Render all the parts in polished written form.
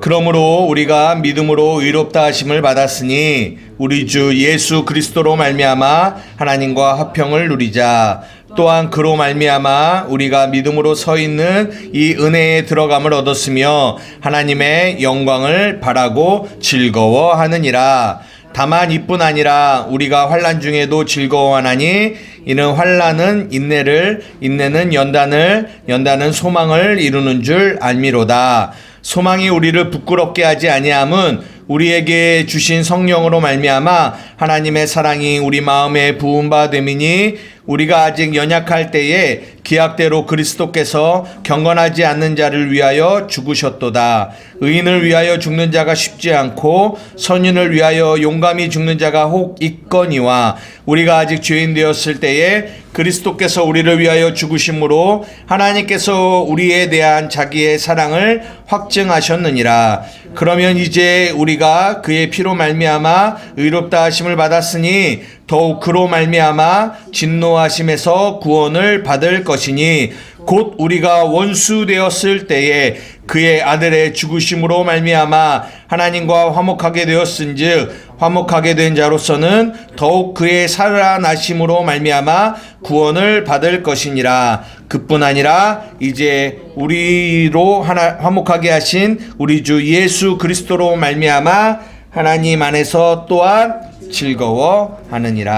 그러므로 우리가 믿음으로 의롭다 하심을 받았으니 우리 주 예수 그리스도로 말미암아 하나님과 화평을 누리자. 또한 그로 말미암아 우리가 믿음으로 서 있는 이 은혜에 들어감을 얻었으며 하나님의 영광을 바라고 즐거워하느니라. 다만 이뿐 아니라 우리가 환난 중에도 즐거워하나니 이는 환난은 인내를, 인내는 연단을, 연단은 소망을 이루는 줄 알미로다. 소망이 우리를 부끄럽게 하지 아니함은 우리에게 주신 성령으로 말미암아 하나님의 사랑이 우리 마음에 부은 바 됨이니 우리가 아직 연약할 때에 기약대로 그리스도께서 경건하지 않는 자를 위하여 죽으셨도다. 의인을 위하여 죽는 자가 쉽지 않고 선인을 위하여 용감히 죽는 자가 혹 있거니와 우리가 아직 죄인 되었을 때에 그리스도께서 우리를 위하여 죽으심으로 하나님께서 우리에 대한 자기의 사랑을 확증하셨느니라. 그러면 이제 우리가 그의 피로 말미암아 의롭다 하심을 받았으니 더욱 그로 말미암아 진노하심에서 구원을 받을 것이니 곧 우리가 원수 되었을 때에 그의 아들의 죽으심으로 말미암아 하나님과 화목하게 되었은즉 화목하게 된 자로서는 더욱 그의 살아나심으로 말미암아 구원을 받을 것이니라. 그뿐 아니라 이제 우리로 화목하게 하신 우리 주 예수 그리스도로 말미암아 하나님 안에서 또한 즐거워하느니라.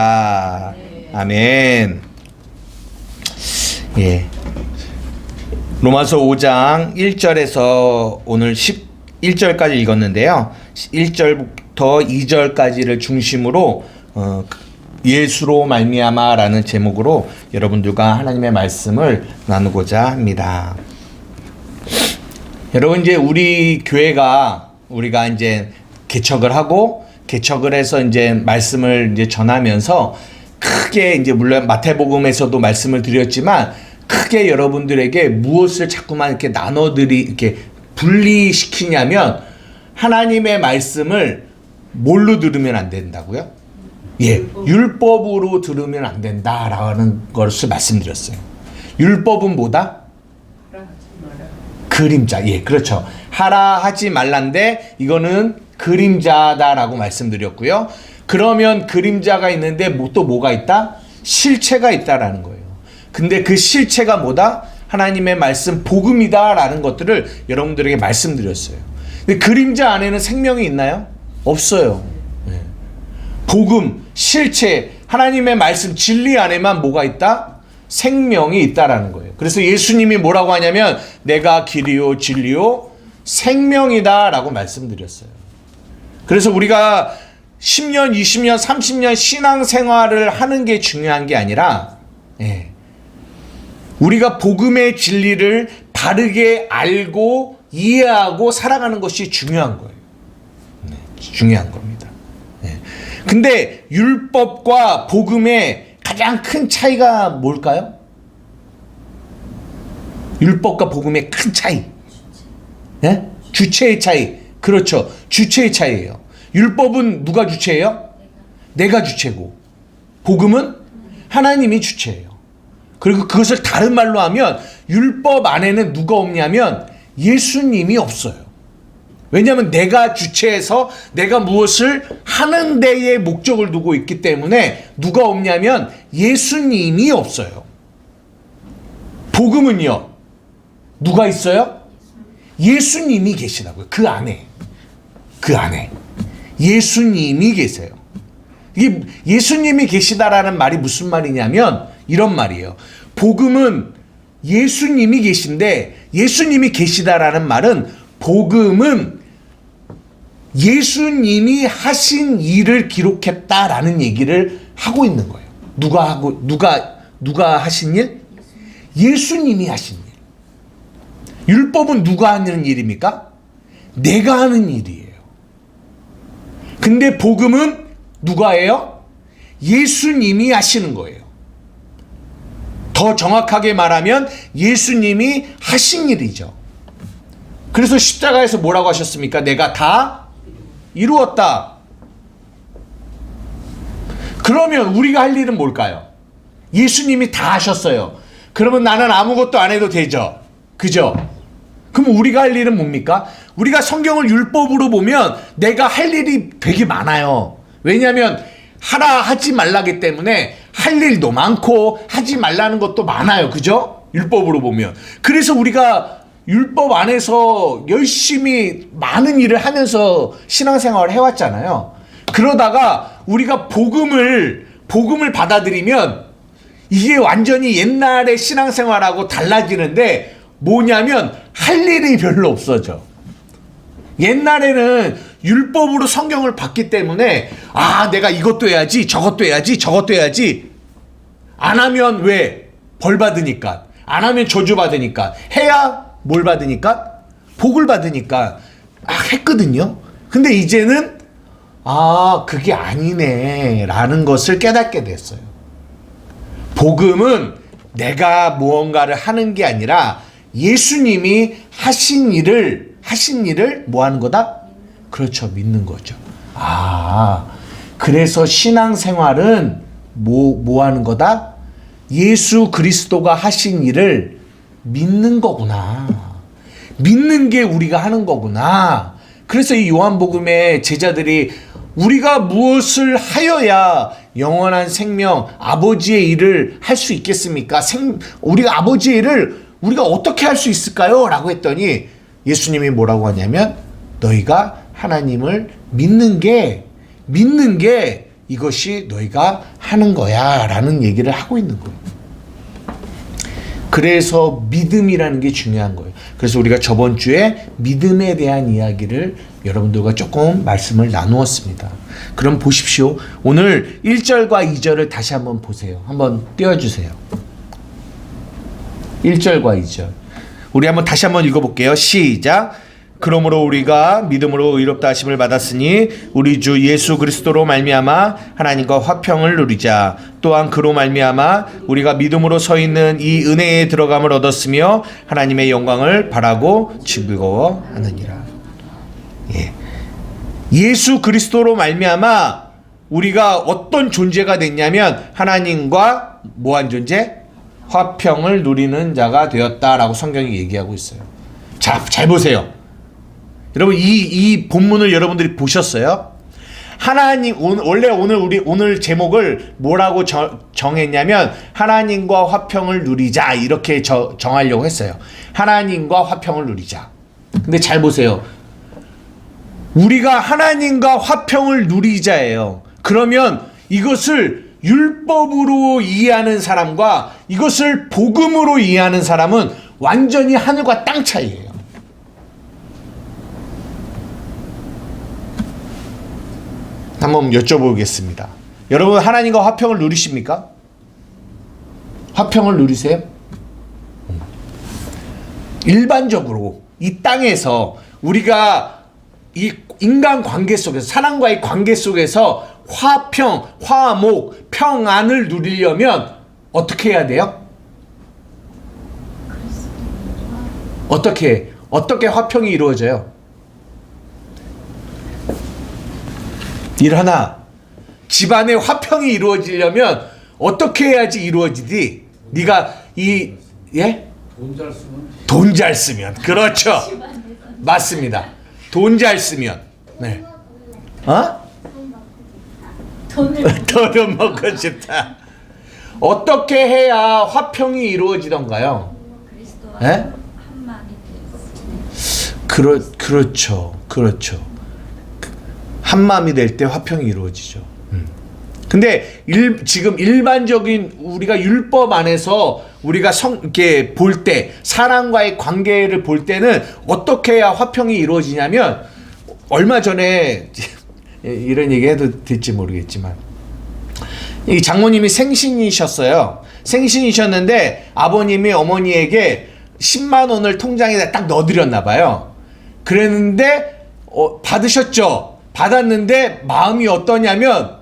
아멘. 예. 로마서 5장 1절에서 오늘 11절까지 읽었는데요. 1절부터 2절까지를 중심으로 예수로 말미암아라는 제목으로 여러분들과 하나님의 말씀을 나누고자 합니다. 여러분, 이제 우리 교회가 우리가 이제 개척을 하고 개척을 해서 이제 말씀을 이제 전하면서 크게 이제 물론 마태복음에서도 말씀을 드렸지만 크게 여러분들에게 무엇을 자꾸만 이렇게 이렇게 분리시키냐면 하나님의 말씀을 뭘로 들으면 안 된다고요? 예, 율법으로 들으면 안 된다라는 것을 말씀드렸어요. 율법은 뭐다? 그림자. 예, 그렇죠. 하라 하지 말란데 이거는 그림자다라고 말씀드렸고요. 그러면 그림자가 있는데 또 뭐가 있다? 실체가 있다라는 거예요. 근데 그 실체가 뭐다? 하나님의 말씀 복음이다라는 것들을 여러분들에게 말씀드렸어요. 근데 그림자 안에는 생명이 있나요? 없어요. 네. 복음, 실체, 하나님의 말씀 진리 안에만 뭐가 있다? 생명이 있다라는 거예요. 그래서 예수님이 뭐라고 하냐면 내가 길이요 진리요 생명이다라고 말씀드렸어요. 그래서 우리가 10년, 20년, 30년 신앙생활을 하는 게 중요한 게 아니라 우리가 복음의 진리를 바르게 알고 이해하고 살아가는 것이 중요한 거예요. 중요한 겁니다. 근데 율법과 복음의 가장 큰 차이가 뭘까요? 율법과 복음의 큰 차이. 주체의 차이. 그렇죠. 주체의 차이예요. 율법은 누가 주체예요? 내가 주체고 복음은 하나님이 주체예요. 그리고 그것을 다른 말로 하면 율법 안에는 누가 없냐면 예수님이 없어요. 왜냐하면 내가 주체해서 내가 무엇을 하는 데에 목적을 두고 있기 때문에 누가 없냐면 예수님이 없어요. 복음은요, 누가 있어요? 예수님이 계시다고요. 그 안에 예수님이 계세요. 이게 예수님이 계시다라는 말이 무슨 말이냐면 이런 말이에요. 복음은 예수님이 계신데 예수님이 계시다라는 말은 복음은 예수님이 하신 일을 기록했다라는 얘기를 하고 있는 거예요. 누가 하신 일? 예수님이 하신 일. 율법은 누가 하는 일입니까? 내가 하는 일이에요. 근데 복음은 누가 해요? 예수님이 하시는 거예요. 더 정확하게 말하면 예수님이 하신 일이죠. 그래서 십자가에서 뭐라고 하셨습니까? 내가 다 이루었다. 그러면 우리가 할 일은 뭘까요? 예수님이 다 하셨어요. 그러면 나는 아무것도 안 해도 되죠. 그죠? 그럼 우리가 할 일은 뭡니까? 우리가 성경을 율법으로 보면 내가 할 일이 되게 많아요. 왜냐하면 하라 하지 말라기 때문에 할 일도 많고 하지 말라는 것도 많아요. 그죠? 율법으로 보면. 그래서 우리가 율법 안에서 열심히 많은 일을 하면서 신앙생활을 해왔잖아요. 그러다가 우리가 복음을 받아들이면 이게 완전히 옛날의 신앙생활하고 달라지는데 뭐냐면 할 일이 별로 없어져. 옛날에는 율법으로 성경을 봤기 때문에 내가 이것도 해야지 저것도 해야지 안 하면 왜? 벌 받으니까. 안 하면 저주 받으니까. 해야 뭘 받으니까? 복을 받으니까 했거든요. 근데 이제는 그게 아니네 라는 것을 깨닫게 됐어요. 복음은 내가 무언가를 하는 게 아니라 예수님이 하신 일을 뭐 하는 거다? 그렇죠. 믿는 거죠. 그래서 신앙생활은 뭐 하는 거다? 예수 그리스도가 하신 일을 믿는 거구나. 믿는 게 우리가 하는 거구나. 그래서 이 요한복음의 제자들이 우리가 무엇을 하여야 영원한 생명, 아버지의 일을 할 수 있겠습니까? 우리가 아버지의 일을 우리가 어떻게 할 수 있을까요? 라고 했더니 예수님이 뭐라고 하냐면 너희가 하나님을 믿는 게 이것이 너희가 하는 거야 라는 얘기를 하고 있는 거예요. 그래서 믿음이라는 게 중요한 거예요. 그래서 우리가 저번 주에 믿음에 대한 이야기를 여러분들과 조금 말씀을 나누었습니다. 그럼 보십시오. 오늘 1절과 2절을 다시 한번 보세요. 한번 띄워주세요. 1절과 2절. 우리 다시 한번 읽어볼게요. 시작. 그러므로 우리가 믿음으로 의롭다 하심을 받았으니 우리 주 예수 그리스도로 말미암아 하나님과 화평을 누리자. 또한 그로 말미암아 우리가 믿음으로 서 있는 이 은혜에 들어감을 얻었으며 하나님의 영광을 바라고 즐거워하느니라. 예수 그리스도로 말미암아 우리가 어떤 존재가 됐냐면 하나님과 뭐한 존재? 화평을 누리는 자가 되었다라고 성경이 얘기하고 있어요. 자, 잘 보세요. 여러분 이 본문을 여러분들이 보셨어요? 하나님 원래 오늘 제목을 뭐라고 정했냐면 하나님과 화평을 누리자 이렇게 정하려고 했어요. 하나님과 화평을 누리자. 근데 잘 보세요. 우리가 하나님과 화평을 누리자예요. 그러면 이것을 율법으로 이해하는 사람과 이것을 복음으로 이해하는 사람은 완전히 하늘과 땅 차이예요. 한번 여쭤보겠습니다. 여러분 하나님과 화평을 누리십니까? 화평을 누리세요? 일반적으로 이 땅에서 우리가 이 인간 관계 속에서 사람과의 관계 속에서 화평, 화목, 평안을 누리려면 어떻게 해야 돼요? 어떻게 화평이 이루어져요? 일하나 집안에 화평이 이루어지려면 어떻게 해야지 이루어지지? 네가 돈 잘 쓰면 그렇죠. 맞습니다. 돈 잘 쓰면 네. 돈을 먹고 싶다. 어떻게 해야 화평이 이루어지던가요? 네? 그렇죠. 한 마음이 될 때 화평이 이루어지죠. 근데 지금 일반적인 우리가 율법 안에서 우리가 이렇게 볼 때 사람과의 관계를 볼 때는 어떻게 해야 화평이 이루어지냐면 얼마 전에 이런 얘기 해도 될지 모르겠지만 이 장모님이 생신이셨어요. 생신이셨는데 아버님이 어머니에게 10만 원을 통장에다 딱 넣어드렸나 봐요. 그랬는데 받으셨죠. 받았는데 마음이 어떠냐면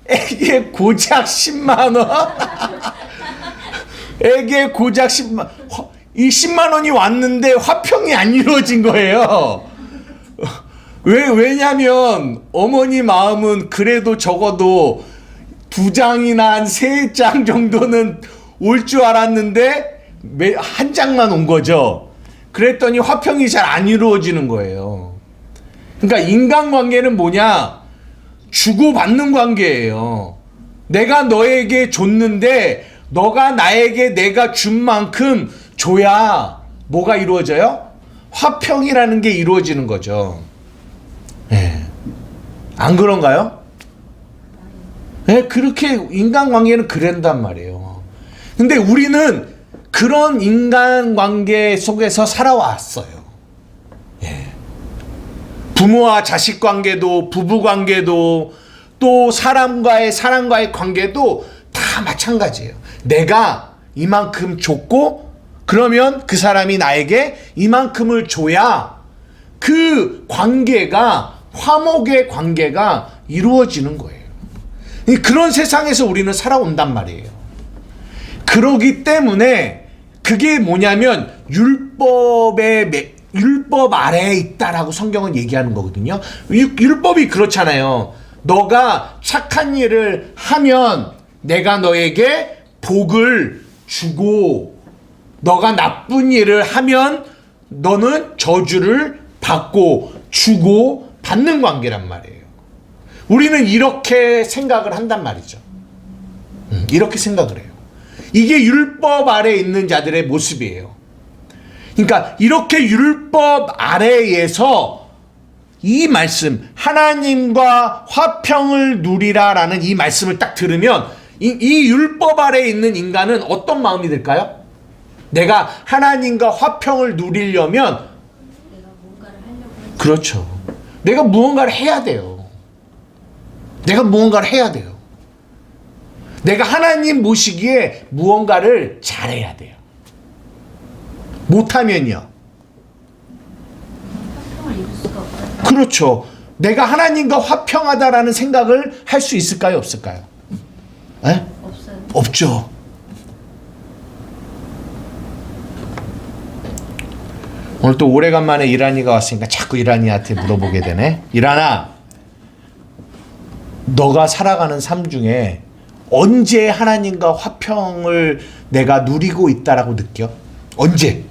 애게 고작 10만 원? 애게 고작 10만 이 10만 원이 왔는데 화평이 안 이루어진 거예요. 왜냐면 어머니 마음은 그래도 적어도 2장이나 한 3장 정도는 올 줄 알았는데 한 장만 온 거죠. 그랬더니 화평이 잘 안 이루어지는 거예요. 그러니까 인간관계는 뭐냐? 주고받는 관계예요. 내가 너에게 줬는데 너가 나에게 내가 준 만큼 줘야 뭐가 이루어져요? 화평이라는 게 이루어지는 거죠. 네. 안 그런가요? 네, 그렇게 인간관계는 그런단 말이에요. 근데 우리는 그런 인간관계 속에서 살아왔어요. 예. 부모와 자식 관계도, 부부 관계도, 또 사람과의 관계도 다 마찬가지예요. 내가 이만큼 줬고, 그러면 그 사람이 나에게 이만큼을 줘야 그 관계가, 화목의 관계가 이루어지는 거예요. 그런 세상에서 우리는 살아온단 말이에요. 그러기 때문에 그게 뭐냐면 율법 아래에 있다라고 성경은 얘기하는 거거든요. 율법이 그렇잖아요. 너가 착한 일을 하면 내가 너에게 복을 주고, 너가 나쁜 일을 하면 너는 저주를 받고 주고 받는 관계란 말이에요. 우리는 이렇게 생각을 한단 말이죠. 이렇게 생각을 해요. 이게 율법 아래에 있는 자들의 모습이에요. 그러니까 이렇게 율법 아래에서 이 말씀, 하나님과 화평을 누리라라는 이 말씀을 딱 들으면 이 율법 아래에 있는 인간은 어떤 마음이 들까요? 내가 하나님과 화평을 누리려면, 그렇죠, 내가 무언가를 해야 돼요. 내가 무언가를 해야 돼요. 내가 하나님 모시기에 무언가를 잘해야 돼요. 못하면요, 화평을 이룰 수가 없어요. 그렇죠. 내가 하나님과 화평하다라는 생각을 할 수 있을까요, 없을까요? 에? 없어요. 없죠. 오늘 또 오래간만에 이란이가 왔으니까 자꾸 이란이한테 물어보게 되네. 이란아, 너가 살아가는 삶 중에 언제 하나님과 화평을 내가 누리고 있다라고 느껴? 언제?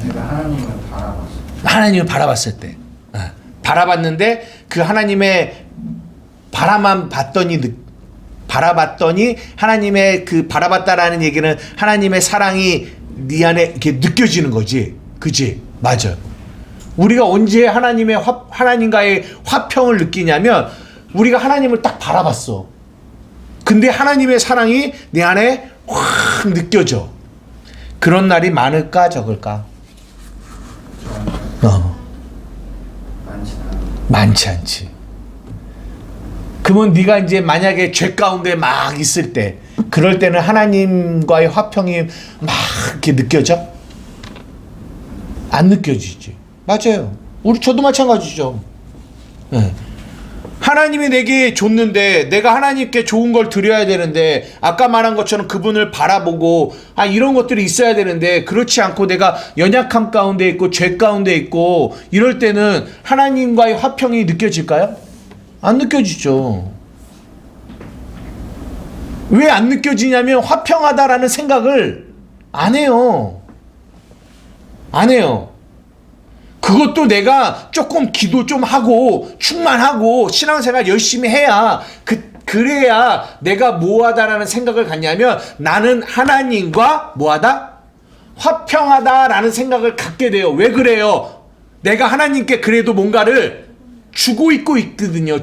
내가 하나님을 바라봤어. 하나님을 바라봤을 때. 바라봤는데 그 하나님의 바라봤더니 하나님의 그 바라봤다라는 얘기는 하나님의 사랑이 네 안에 이렇게 느껴지는 거지. 그지? 맞아. 우리가 언제 하나님과의 화평을 느끼냐면 우리가 하나님을 딱 바라봤어. 근데 하나님의 사랑이 내 안에 확 느껴져. 그런 날이 많을까 적을까? 많지 않지. 그러면 네가 이제 만약에 죄 가운데 막 있을 때, 그럴 때는 하나님과의 화평이 막 이렇게 느껴져? 안 느껴지지. 맞아요. 저도 마찬가지죠. 네. 하나님이 내게 줬는데 내가 하나님께 좋은 걸 드려야 되는데, 아까 말한 것처럼 그분을 바라보고 이런 것들이 있어야 되는데, 그렇지 않고 내가 연약함 가운데 있고 죄 가운데 있고 이럴 때는 하나님과의 화평이 느껴질까요? 안 느껴지죠. 왜 안 느껴지냐면 화평하다라는 생각을 안 해요. 안 해요. 그것도 내가 조금 기도 좀 하고 충만하고 신앙생활 열심히 해야 그래야 내가 뭐하다라는 생각을 갖냐면, 나는 하나님과 뭐하다? 화평하다라는 생각을 갖게 돼요. 왜 그래요? 내가 하나님께 그래도 뭔가를 주고 있거든요.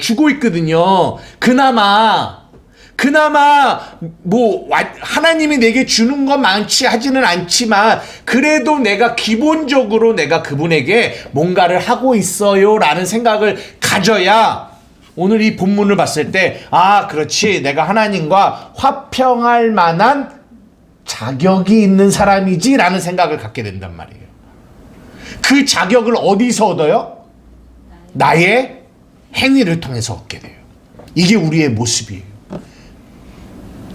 그나마 뭐 하나님이 내게 주는 건 많지 하지는 않지만, 그래도 내가 기본적으로 내가 그분에게 뭔가를 하고 있어요 라는 생각을 가져야 오늘 이 본문을 봤을 때, 그렇지, 내가 하나님과 화평할 만한 자격이 있는 사람이지 라는 생각을 갖게 된단 말이에요. 그 자격을 어디서 얻어요? 나의 행위를 통해서 얻게 돼요. 이게 우리의 모습이에요.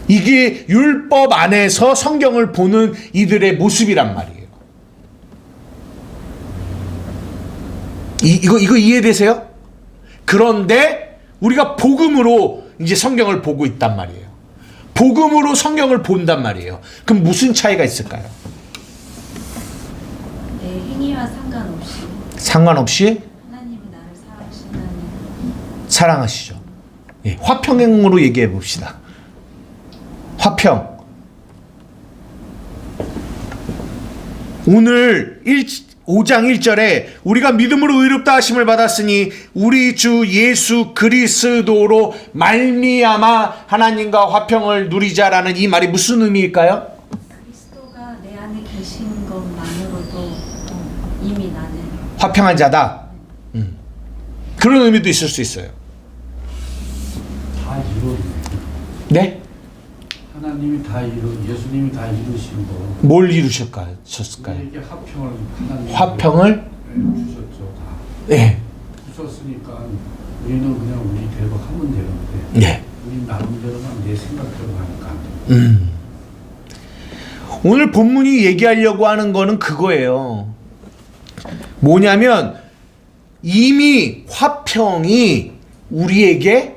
이게 율법 안에서 성경을 보는 이들의 모습이란 말이에요. 이거 이해되세요? 그런데 우리가 복음으로 이제 성경을 보고 있단 말이에요. 복음으로 성경을 본단 말이에요. 그럼 무슨 차이가 있을까요? 상관없이 하나님이 나를 사랑하신다는 사랑하시죠. 예, 화평행으로 얘기해 봅시다. 화평. 오늘 5장 1절에 우리가 믿음으로 의롭다 하심을 받았으니 우리 주 예수 그리스도로 말미암아 하나님과 화평을 누리자라는 이 말이 무슨 의미일까요? 그리스도가 내 안에 계신 것만으로도 이미 나는 화평한 자다. 그런 의미도 있을 수 있어요. 다 이루어졌네. 네? 하나님이 다 예수님이 다 이루신 거. 뭘 이루셨을까요? 우리에게 화평을 하나님 화평을 주셨죠. 다 네. 주셨으니까 우리는 그냥 우리 대로 하면 되는데 네. 우리 나름대로만 내 생각대로 하니까 안 돼. 오늘 본문이 얘기하려고 하는 거는 그거예요. 뭐냐면 이미 화평이 우리에게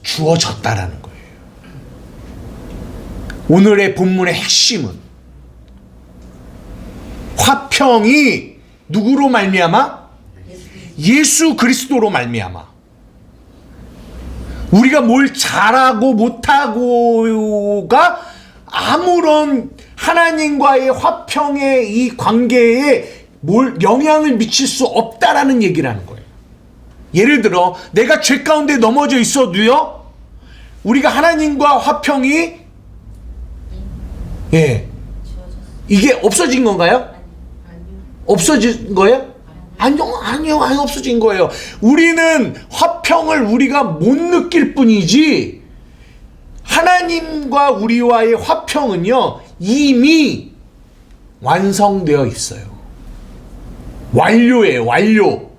주어졌다라는 거예요. 오늘의 본문의 핵심은 화평이 누구로 말미암아? 예수 그리스도로 말미암아. 우리가 뭘 잘하고 못하고가 아무런 하나님과의 화평의 이 관계에 뭘 영향을 미칠 수 없다라는 얘기라는 거예요. 예를 들어 내가 죄 가운데 넘어져 있어도요, 우리가 하나님과 화평이 이게 없어진 건가요? 없어진 거예요? 아니요, 없어진 거예요. 우리는 화평을 우리가 못 느낄 뿐이지 하나님과 우리와의 화평은요 이미 완성되어 있어요. 완료예요, 완료.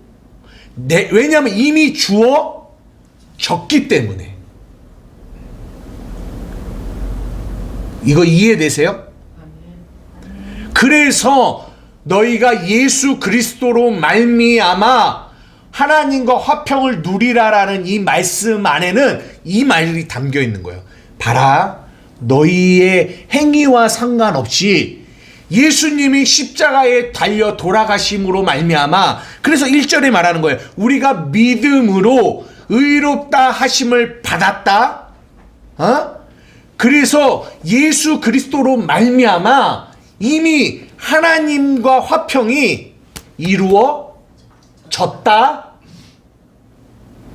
왜냐하면 이미 주어졌기 때문에. 이거 이해되세요? 그래서 너희가 예수 그리스도로 말미암아 하나님과 화평을 누리라라는 이 말씀 안에는 이 말이 담겨 있는 거예요. 봐라, 너희의 행위와 상관없이 예수님이 십자가에 달려 돌아가심으로 말미암아, 그래서 1절에 말하는 거예요. 우리가 믿음으로 의롭다 하심을 받았다. 그래서 예수 그리스도로 말미암아 이미 하나님과 화평이 이루어졌다.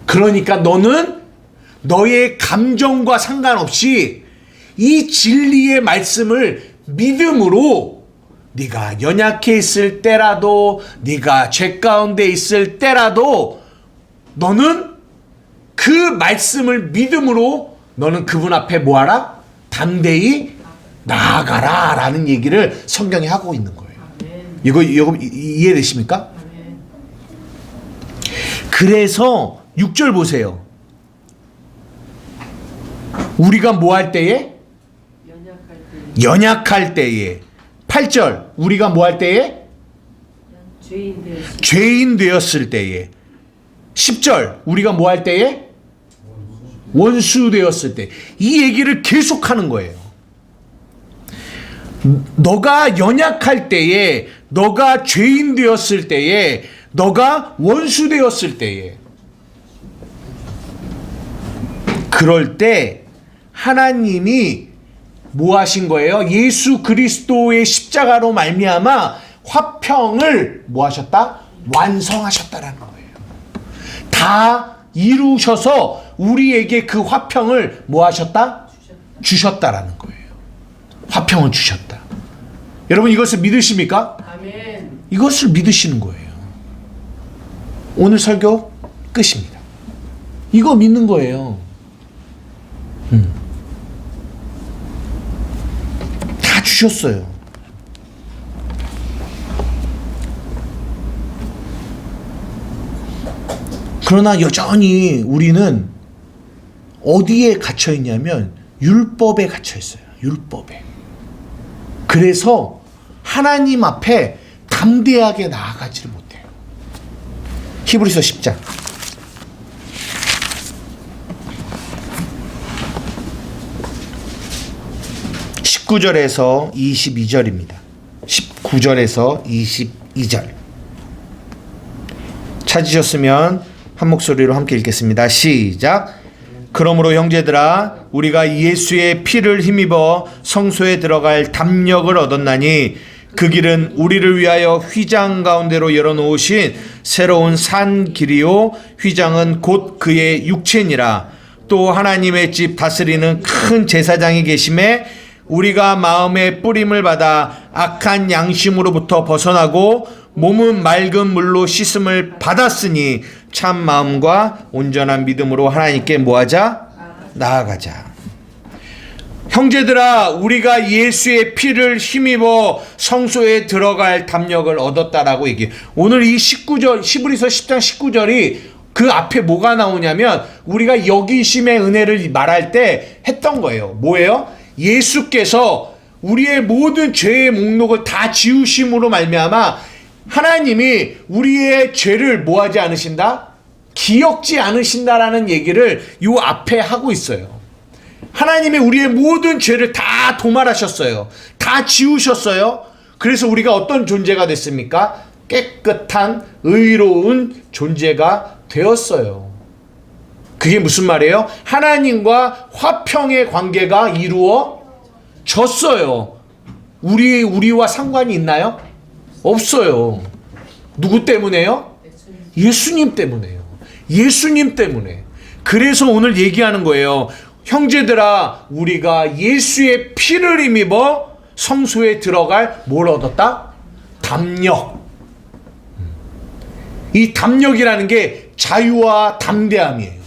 그러니까 너는 너의 감정과 상관없이 이 진리의 말씀을 믿음으로, 네가 연약해 있을 때라도, 네가 죄 가운데 있을 때라도 너는 그 말씀을 믿음으로 너는 그분 앞에 뭐하라? 담대히 나아가라 라는 얘기를 성경이 하고 있는 거예요. 이거 이해되십니까? 그래서 6절 보세요. 우리가 뭐 할 때에? 연약할 때에. 8절 우리가 뭐 할 때에? 죄인 되었을 때에. 10절 우리가 뭐 할 때에? 원수 되었을 때. 이 얘기를 계속하는 거예요. 너가 연약할 때에, 너가 죄인 되었을 때에, 너가 원수 되었을 때에, 그럴 때 하나님이 뭐 하신 거예요? 예수 그리스도의 십자가로 말미암아 화평을 뭐 하셨다? 완성하셨다라는 거예요. 다 이루셔서 우리에게 그 화평을 뭐 하셨다? 주셨다라는 거예요. 화평을 주셨다. 여러분 이것을 믿으십니까? 아멘. 이것을 믿으시는 거예요. 오늘 설교 끝입니다. 이거 믿는 거예요. 다 주셨어요. 그러나 여전히 우리는 어디에 갇혀 있냐면 율법에 갇혀 있어요. 율법에. 그래서 하나님 앞에 담대하게 나아가지를 못해요. 히브리서 10장 19절에서 22절입니다. 19절에서 22절 찾으셨으면 한 목소리로 함께 읽겠습니다. 시작. 그러므로 형제들아 우리가 예수의 피를 힘입어 성소에 들어갈 담력을 얻었나니 그 길은 우리를 위하여 휘장 가운데로 열어놓으신 새로운 산 길이요 휘장은 곧 그의 육체니라. 또 하나님의 집 다스리는 큰 제사장이 계심에 우리가 마음의 뿌림을 받아 악한 양심으로부터 벗어나고 몸은 맑은 물로 씻음을 받았으니 참 마음과 온전한 믿음으로 하나님께 뭐하자? 나아가자. 형제들아 우리가 예수의 피를 힘입어 성소에 들어갈 담력을 얻었다라고 얘기해. 오늘 이 19절 히브리서 10장 19절이 그 앞에 뭐가 나오냐면 우리가 여기심의 은혜를 말할 때 했던 거예요. 뭐예요? 예수께서 우리의 모든 죄의 목록을 다 지우심으로 말미암아 하나님이 우리의 죄를 뭐하지 않으신다? 기억지 않으신다라는 얘기를 요 앞에 하고 있어요. 하나님이 우리의 모든 죄를 다 도말하셨어요. 다 지우셨어요. 그래서 우리가 어떤 존재가 됐습니까? 깨끗한 의로운 존재가 되었어요. 그게 무슨 말이에요? 하나님과 화평의 관계가 이루어졌어요. 우리와 상관이 있나요? 없어요. 누구 때문에요? 예수님 때문에요. 예수님 때문에. 그래서 오늘 얘기하는 거예요. 형제들아 우리가 예수의 피를 힘입어 성소에 들어갈 뭘 얻었다? 담력. 이 담력이라는 게 자유와 담대함이에요.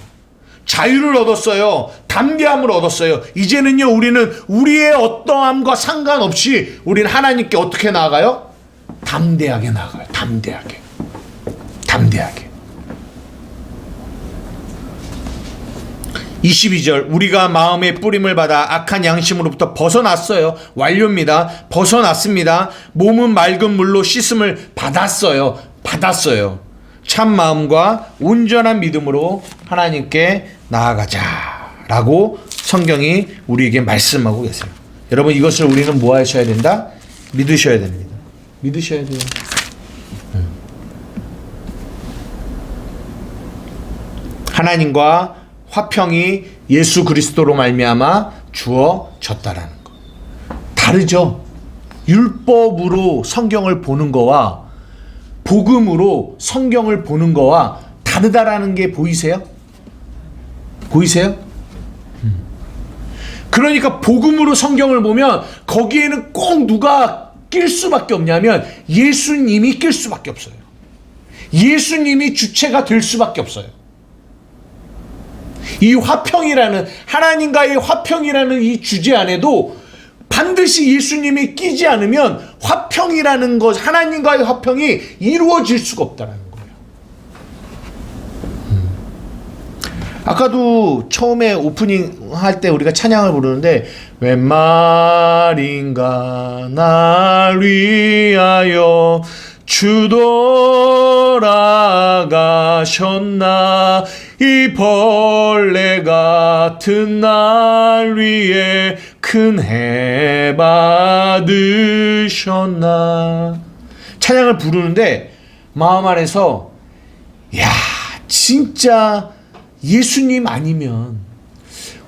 자유를 얻었어요. 담대함을 얻었어요. 이제는요 우리는 우리의 어떠함과 상관없이 우리는 하나님께 어떻게 나아가요? 담대하게 나아가요. 담대하게. 22절 우리가 마음의 뿌림을 받아 악한 양심으로부터 벗어났어요. 완료입니다. 벗어났습니다. 몸은 맑은 물로 씻음을 받았어요. 참 마음과 온전한 믿음으로 하나님께 나아가자라고 성경이 우리에게 말씀하고 계세요. 여러분 이것을 우리는 뭐 하셔야 된다? 믿으셔야 됩니다. 믿으셔야 돼요. 하나님과 화평이 예수 그리스도로 말미암아 주어졌다라는 거. 다르죠? 율법으로 성경을 보는 거와 복음으로 성경을 보는 거와 다르다라는 게 보이세요? 그러니까 복음으로 성경을 보면 거기에는 꼭 누가 낄 수밖에 없냐면 예수님이 낄 수밖에 없어요. 예수님이 주체가 될 수밖에 없어요. 이 화평이라는 하나님과의 화평이라는 이 주제 안에도 반드시 예수님이 끼지 않으면 화평이라는 것, 하나님과의 화평이 이루어질 수가 없다는 거예요. 아까도 처음에 오프닝 할 때 우리가 찬양을 부르는데 웬 말인가 날 위하여 주 돌아가셨나 이 벌레 같은 날 위해 큰 해 받으셨나. 찬양을 부르는데 마음 안에서 야 진짜 예수님 아니면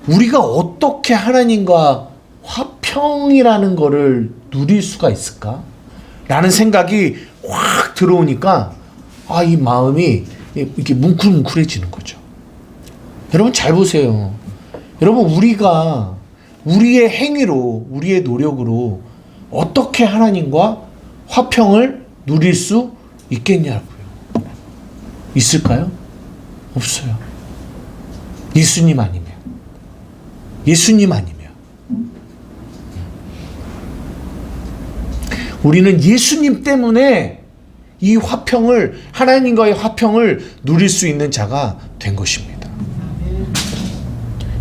우리가 어떻게 하나님과 화평이라는 거를 누릴 수가 있을까? 라는 생각이 확 들어오니까 이 마음이 이렇게 뭉클뭉클해지는 거죠. 여러분 잘 보세요. 여러분 우리가 우리의 행위로 우리의 노력으로 어떻게 하나님과 화평을 누릴 수 있겠냐고요. 있을까요? 없어요. 예수님 아니면. 우리는 예수님 때문에 이 화평을 하나님과의 화평을 누릴 수 있는 자가 된 것입니다.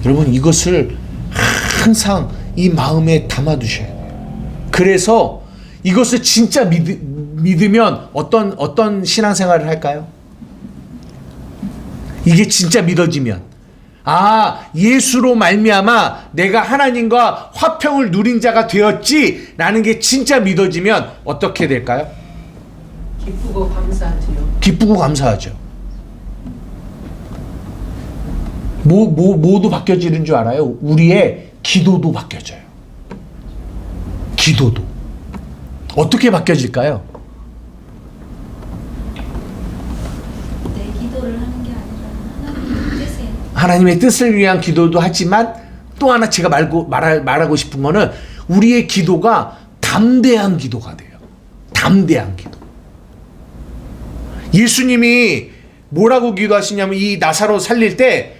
여러분 이것을 항상 이 마음에 담아두셔야 돼요. 그래서 이것을 진짜 믿으면 어떤 신앙생활을 할까요? 이게 진짜 믿어지면 예수로 말미암아 내가 하나님과 화평을 누린 자가 되었지 라는 게 진짜 믿어지면 어떻게 될까요? 기쁘고 감사하지요. 기쁘고 감사하죠. 뭐도 바뀌어지는 줄 알아요? 우리의 기도도 바뀌어져요. 기도도. 어떻게 바뀌어질까요? 내 기도를 하는 게 아니라 하나님의 뜻에 하나님의 뜻을 위한 기도도 하지만 또 하나 제가 말하고 싶은 거는 우리의 기도가 담대한 기도가 돼요. 담대한 기도. 예수님이 뭐라고 기도하시냐면 이 나사로 살릴 때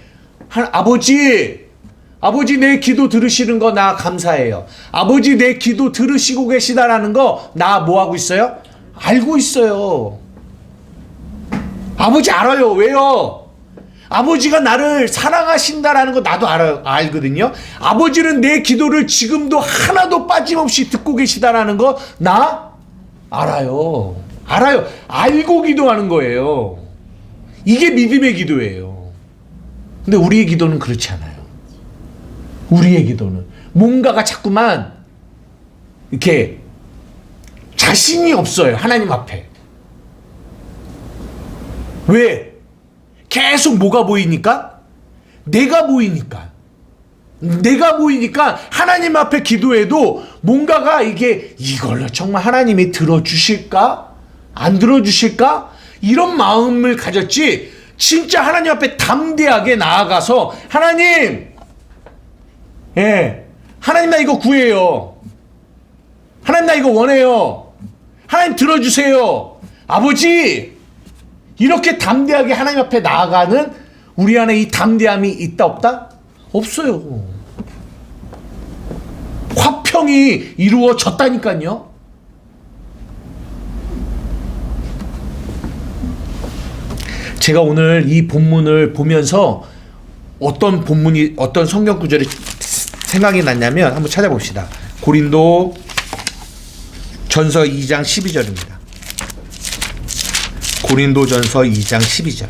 아버지 내 기도 들으시는 거 나 감사해요. 아버지 내 기도 들으시고 계시다라는 거 나 뭐하고 있어요? 알고 있어요. 아버지 알아요. 왜요? 아버지가 나를 사랑하신다라는 거 나도 알거든요. 아버지는 내 기도를 지금도 하나도 빠짐없이 듣고 계시다라는 거 나 알아요. 알고 기도하는 거예요. 이게 믿음의 기도예요. 근데 우리의 기도는 그렇지 않아요. 우리의 기도는 뭔가가 자꾸만 이렇게 자신이 없어요. 하나님 앞에. 왜? 계속 뭐가 보이니까? 내가 보이니까 하나님 앞에 기도해도 뭔가가 이걸로 정말 하나님이 들어주실까? 안 들어주실까? 이런 마음을 가졌지 진짜 하나님 앞에 담대하게 나아가서 하나님 나 이거 구해요. 하나님 나 이거 원해요. 하나님 들어주세요. 아버지 이렇게 담대하게 하나님 앞에 나아가는 우리 안에 이 담대함이 있다 없다? 없어요. 화평이 이루어졌다니까요. 제가 오늘 이 본문을 보면서 어떤 성경 구절이 생각이 났냐면 한번 찾아봅시다. 고린도 전서 2장 12절입니다. 고린도 전서 2장 12절.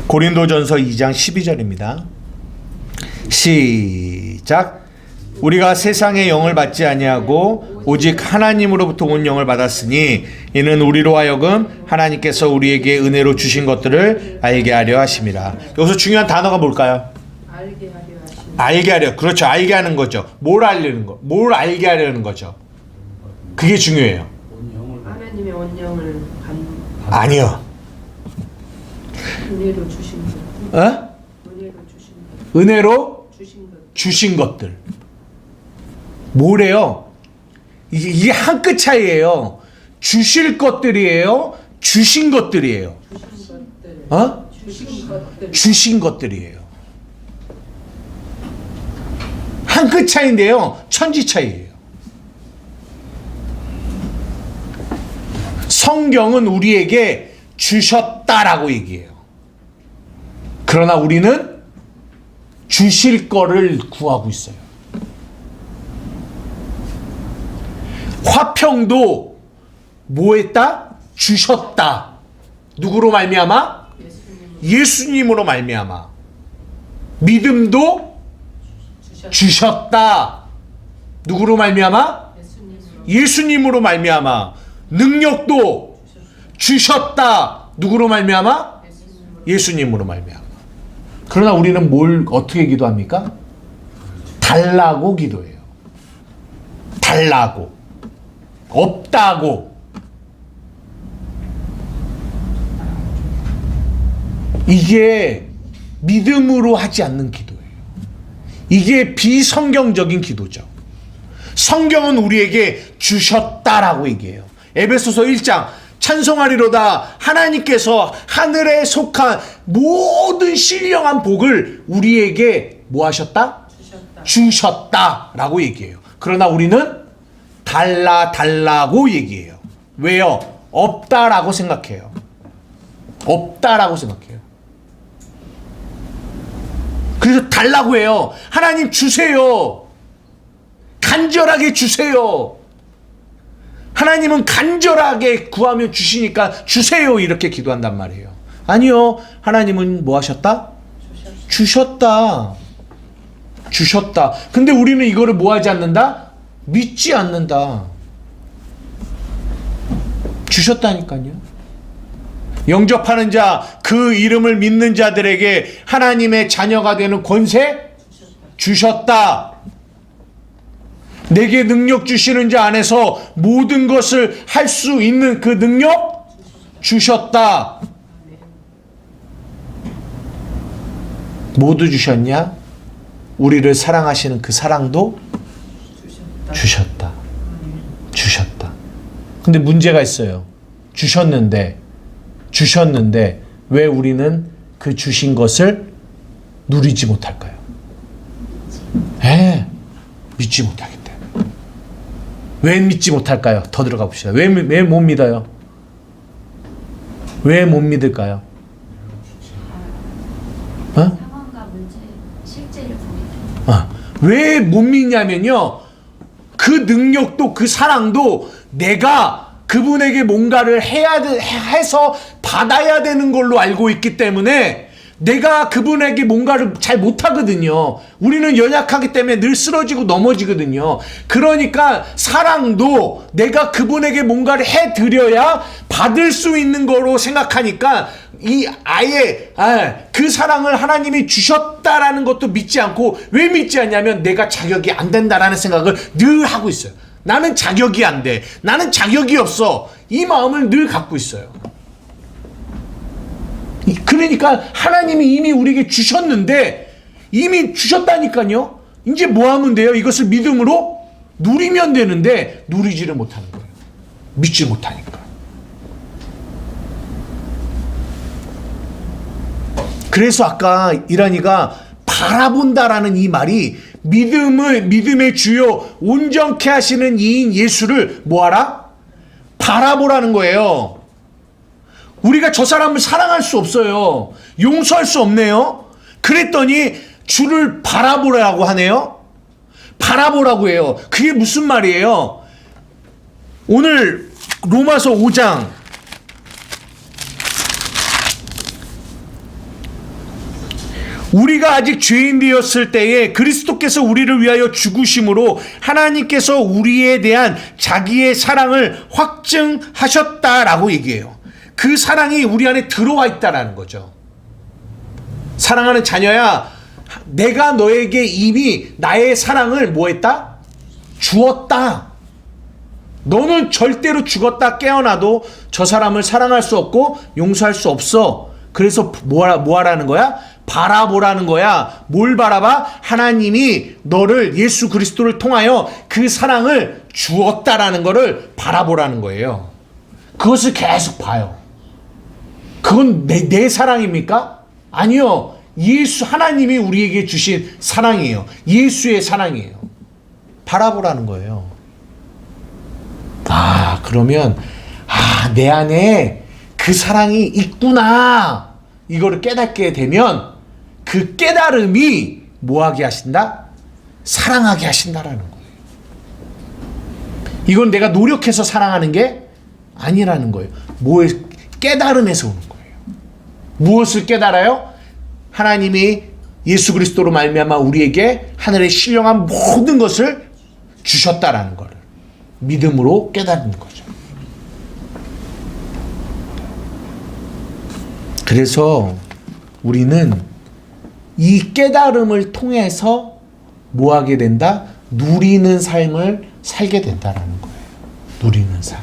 고린도 전서 2장 12절입니다. 시작. 우리가 세상의 영을 받지 아니하고 오직 하나님으로부터 온 영을 받았으니 이는 우리로 하여금 하나님께서 우리에게 은혜로 주신 것들을 알게 하려 하심이라. 여기서 중요한 단어가 뭘까요? 알게 하려 하심. 알게 하려. 그렇죠. 알게 하는 거죠. 뭘 알게 하려는 거죠. 그게 중요해요. 하나님의 원령을 아니요. 은혜로 주신 것. 은혜로 주신 것. 주신 것들. 뭐래요? 이게 한 끗 차이예요. 주실 것들이에요. 주신 것들이에요. 주신 것들이에요. 한 끗 차이인데요. 천지 차이예요. 성경은 우리에게 주셨다라고 얘기해요. 그러나 우리는 주실 거를 구하고 있어요. 화평도 뭐 했다? 주셨다. 누구로 말미암아? 예수님으로 말미암아. 믿음도 주셨다. 누구로 말미암아? 예수님으로 말미암아. 능력도 주셨다. 누구로 말미암아? 예수님으로 말미암아. 그러나 우리는 어떻게 기도합니까? 달라고 기도해요. 달라고. 없다고. 이게 믿음으로 하지 않는 기도예요. 이게 비성경적인 기도죠. 성경은 우리에게 주셨다라고 얘기해요. 에베소서 1장 찬송하리로다 하나님께서 하늘에 속한 모든 신령한 복을 우리에게 뭐 하셨다? 주셨다라고 얘기해요. 그러나 우리는 달라고 얘기해요. 왜요? 없다라고 생각해요. 없다라고 생각해요. 그래서 달라고 해요. 하나님 주세요. 간절하게 주세요. 하나님은 간절하게 구하면 주시니까 주세요 이렇게 기도한단 말이에요. 아니요. 하나님은 뭐 하셨다? 주셨다. 근데 우리는 이거를 뭐 하지 않는다? 믿지 않는다. 주셨다니까요. 영접하는 자, 그 이름을 믿는 자들에게 하나님의 자녀가 되는 권세 주셨다. 내게 능력 주시는 자 안에서 모든 것을 할 수 있는 그 능력 주셨다. 모두 주셨냐? 우리를 사랑하시는 그 사랑도 주셨다. 주셨다. 근데 문제가 있어요. 주셨는데 왜 우리는 그 주신 것을 누리지 못할까요? 믿지 못하겠다. 왜 믿지 못할까요? 더 들어가 봅시다. 왜 못 믿어요? 왜 못 믿을까요? 상황과 문제, 실제를 보기 때문에. 왜 못 믿냐면요. 그 능력도 그 사랑도 내가 그분에게 뭔가를 해서 받아야 되는 걸로 알고 있기 때문에 내가 그분에게 뭔가를 잘 못하거든요. 우리는 연약하기 때문에 늘 쓰러지고 넘어지거든요. 그러니까 사랑도 내가 그분에게 뭔가를 해드려야 받을 수 있는 거로 생각하니까 그 사랑을 하나님이 주셨다라는 것도 믿지 않고, 왜 믿지 않냐면 내가 자격이 안 된다라는 생각을 늘 하고 있어요. 나는 자격이 안 돼. 나는 자격이 없어. 이 마음을 늘 갖고 있어요. 그러니까 하나님이 이미 우리에게 주셨는데, 이미 주셨다니까요. 이제 뭐 하면 돼요? 이것을 믿음으로 누리면 되는데 누리지를 못하는 거예요. 믿지 못하니까. 그래서 아까 이란이가 바라본다라는 이 말이 믿음의 주요 온전케 하시는 이인 예수를 뭐하라? 바라보라는 거예요. 우리가 저 사람을 사랑할 수 없어요. 용서할 수 없네요. 그랬더니 주를 바라보라고 하네요. 바라보라고 해요. 그게 무슨 말이에요? 오늘 로마서 5장 우리가 아직 죄인 되었을 때에 그리스도께서 우리를 위하여 죽으심으로 하나님께서 우리에 대한 자기의 사랑을 확증하셨다라고 얘기해요. 그 사랑이 우리 안에 들어와 있다라는 거죠. 사랑하는 자녀야, 내가 너에게 이미 나의 사랑을 뭐 했다? 주었다. 너는 절대로 죽었다 깨어나도 저 사람을 사랑할 수 없고 용서할 수 없어. 그래서 뭐 하라는 거야? 바라보라는 거야. 뭘 바라봐? 하나님이 너를, 예수 그리스도를 통하여 그 사랑을 주었다라는 거를 바라보라는 거예요. 그것을 계속 봐요. 그건 내 사랑입니까? 아니요. 하나님이 우리에게 주신 사랑이에요. 예수의 사랑이에요. 바라보라는 거예요. 그러면 내 안에 그 사랑이 있구나, 이거를 깨닫게 되면 그 깨달음이 뭐하게 하신다? 사랑하게 하신다라는 거예요. 이건 내가 노력해서 사랑하는 게 아니라는 거예요. 깨달음에서 오는 거예요. 무엇을 깨달아요? 하나님이 예수 그리스도로 말미암아 우리에게 하늘의 신령한 모든 것을 주셨다라는 것을 믿음으로 깨닫는 거죠. 그래서 우리는 이 깨달음을 통해서 뭐 하게 된다? 누리는 삶을 살게 된다라는 거예요. 누리는 삶.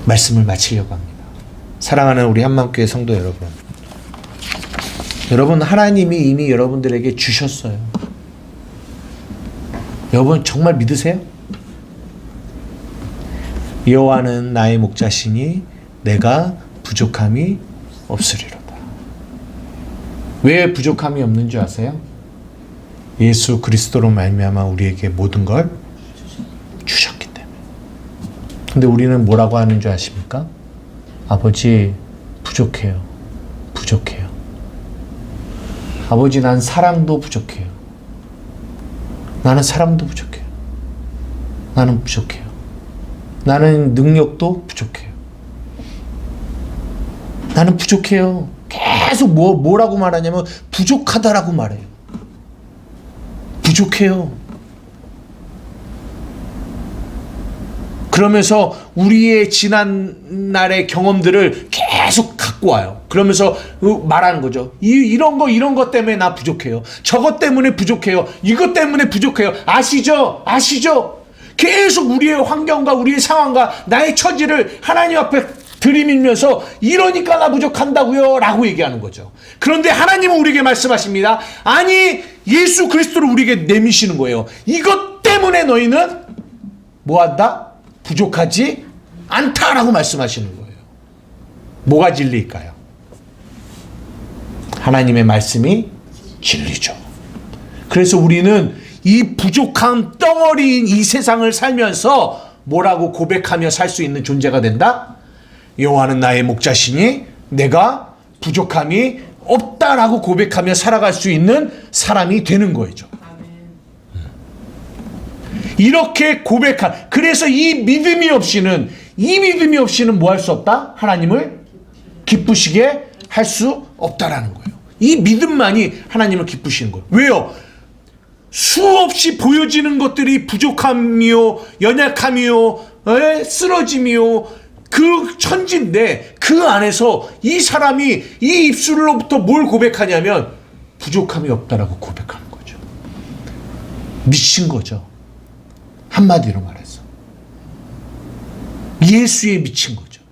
말씀을 마치려고 합니다. 사랑하는 우리 한마음교회 성도 여러분, 하나님이 이미 여러분들에게 주셨어요. 여러분 정말 믿으세요? 여호와는 나의 목자시니 내가 부족함이 없으리로다. 왜 부족함이 없는 줄 아세요? 예수 그리스도로 말미암아 우리에게 모든 걸 주셨기 때문에. 근데 우리는 뭐라고 하는 줄 아십니까? 아버지, 부족해요. 부족해요. 아버지, 난 사랑도 부족해요. 나는 사랑도 부족해요. 나는 부족해요. 나는 능력도 부족해요. 나는 부족해요. 계속 뭐라고 말하냐면 부족하다라고 말해요. 부족해요. 그러면서 우리의 지난날의 경험들을 계속 갖고 와요. 그러면서 말하는 거죠. 이런 것 때문에 나 부족해요. 저것 때문에 부족해요. 이것 때문에 부족해요. 아시죠? 아시죠? 계속 우리의 환경과 우리의 상황과 나의 처지를 하나님 앞에 들이밀면서 이러니까 나 부족한다고요 라고 얘기하는 거죠. 그런데 하나님은 우리에게 말씀하십니다. 아니, 예수 그리스도를 우리에게 내미시는 거예요. 이것 때문에 너희는 뭐한다? 부족하지 않다라고 말씀하시는 거예요. 뭐가 진리일까요? 하나님의 말씀이 진리죠. 그래서 우리는 이 부족한 덩어리인 이 세상을 살면서 뭐라고 고백하며 살 수 있는 존재가 된다? 여호와는 나의 목자시니 내가 부족함이 없다라고 고백하며 살아갈 수 있는 사람이 되는 거죠. 이렇게 고백한, 그래서 이 믿음이 없이는 뭐 할 수 없다? 하나님을 기쁘시게 할 수 없다라는 거예요. 이 믿음만이 하나님을 기쁘시는 거예요. 왜요? 수없이 보여지는 것들이 부족함이요, 연약함이요, 쓰러짐이요, 그 천지인데 그 안에서 이 사람이 이 입술로부터 뭘 고백하냐면 부족함이 없다라고 고백하는 거죠. 미친 거죠. 한마디로 말해서 예수에 미친 거죠.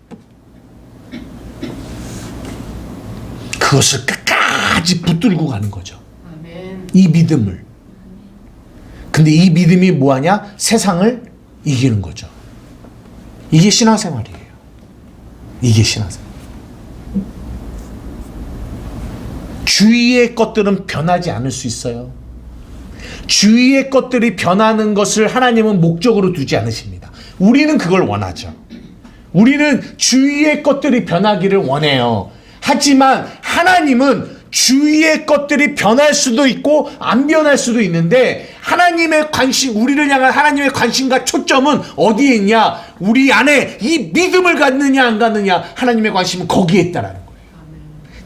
그것을 끝까지 붙들고 가는 거죠. 이 믿음을. 근데 이 믿음이 뭐하냐? 세상을 이기는 거죠. 이게 신앙생활이에요. 이게 신앙생활. 주위의 것들은 변하지 않을 수 있어요. 주위의 것들이 변하는 것을 하나님은 목적으로 두지 않으십니다. 우리는 그걸 원하죠. 우리는 주위의 것들이 변하기를 원해요. 하지만 하나님은 주위의 것들이 변할 수도 있고 안 변할 수도 있는데 하나님의 관심, 우리를 향한 하나님의 관심과 초점은 어디에 있냐? 우리 안에 이 믿음을 갖느냐 안 갖느냐, 하나님의 관심은 거기에 있다라는 거예요.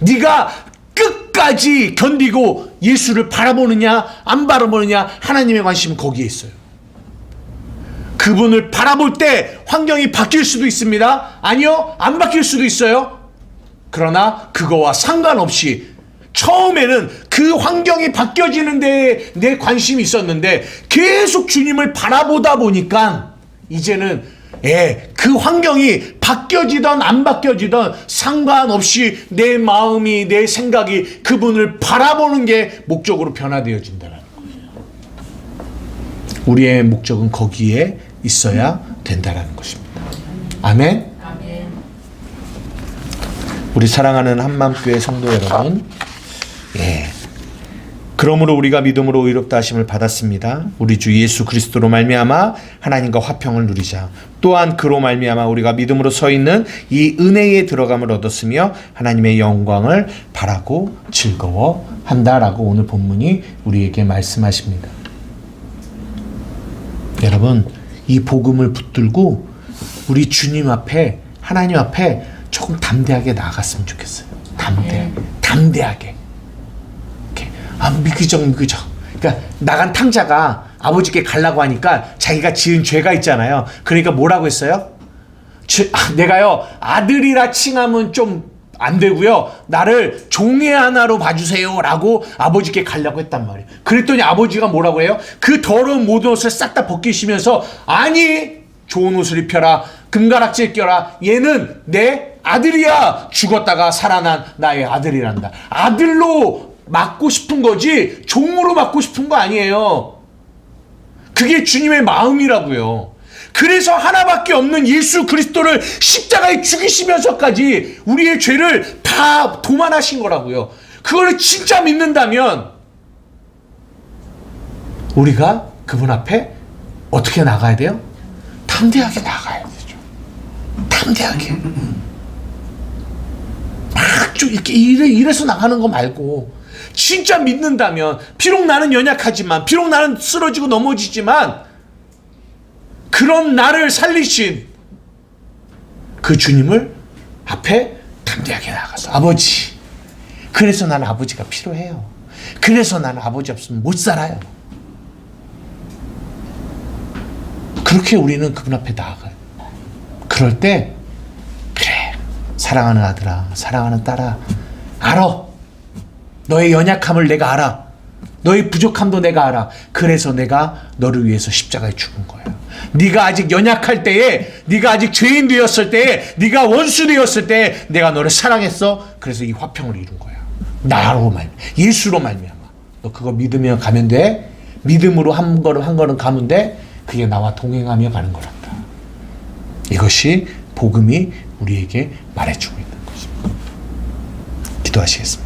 네가 끝까지 견디고 예수를 바라보느냐 안 바라보느냐, 하나님의 관심은 거기에 있어요. 그분을 바라볼 때 환경이 바뀔 수도 있습니다. 아니요, 안 바뀔 수도 있어요. 그러나 그거와 상관없이 처음에는 그 환경이 바뀌어지는 데에 내 관심이 있었는데 계속 주님을 바라보다 보니까 이제는 그 환경이 바뀌어지던 안 바뀌어지던 상관없이 내 마음이, 내 생각이 그분을 바라보는 게 목적으로 변화되어진다는 거예요. 우리의 목적은 거기에 있어야 된다는 것입니다. 아멘. 아멘. 우리 사랑하는 한맘교회 성도 여러분, 그러므로 우리가 믿음으로 의롭다 하심을 받았습니다. 우리 주 예수 그리스도로 말미암아 하나님과 화평을 누리자. 또한 그로 말미암아 우리가 믿음으로 서 있는 이 은혜에 들어감을 얻었으며 하나님의 영광을 바라고 즐거워한다라고 오늘 본문이 우리에게 말씀하십니다. 여러분, 이 복음을 붙들고 우리 주님 앞에, 하나님 앞에 조금 담대하게 나아갔으면 좋겠어요. 담대하게. 미기적. 그러니까 나간 탕자가 아버지께 가려고 하니까 자기가 지은 죄가 있잖아요. 그러니까 뭐라고 했어요? 내가요, 아들이라 칭하면 좀 안 되고요, 나를 종의 하나로 봐주세요 라고 아버지께 가려고 했단 말이에요. 그랬더니 아버지가 뭐라고 해요? 그 더러운 모든 옷을 싹 다 벗기시면서, 아니, 좋은 옷을 입혀라, 금가락지에 껴라, 얘는 내 아들이야, 죽었다가 살아난 나의 아들이란다. 아들로 맞고 싶은 거지 종으로 맞고 싶은 거 아니에요. 그게 주님의 마음이라고요. 그래서 하나밖에 없는 예수 그리스도를 십자가에 죽이시면서까지 우리의 죄를 다 도만하신 거라고요. 그거를 진짜 믿는다면 우리가 그분 앞에 어떻게 나가야 돼요? 담대하게 나가야 되죠. 담대하게. 막 좀 이렇게 이래서 나가는 거 말고, 진짜 믿는다면, 비록 나는 연약하지만, 비록 나는 쓰러지고 넘어지지만, 그런 나를 살리신 그 주님을 앞에 담대하게 나가서, 아버지, 그래서 나는 아버지가 필요해요. 그래서 나는 아버지 없으면 못 살아요. 그렇게 우리는 그분 앞에 나아가요. 그럴 때 그래 사랑하는 아들아 사랑하는 딸아 알아. 너의 연약함을 내가 알아. 너의 부족함도 내가 알아. 그래서 내가 너를 위해서 십자가에 죽은 거야. 네가 아직 연약할 때에 네가 아직 죄인 되었을 때에 네가 원수 되었을 때에 내가 너를 사랑했어. 그래서 이 화평을 이룬 거야. 나로 예수로 말미암아. 너 그거 믿으면 가면 돼. 믿음으로 한 걸음 가면 돼. 그게 나와 동행하며 가는 거란다. 이것이 복음이 우리에게 말해주고 있는 것입니다. 기도하시겠습니다.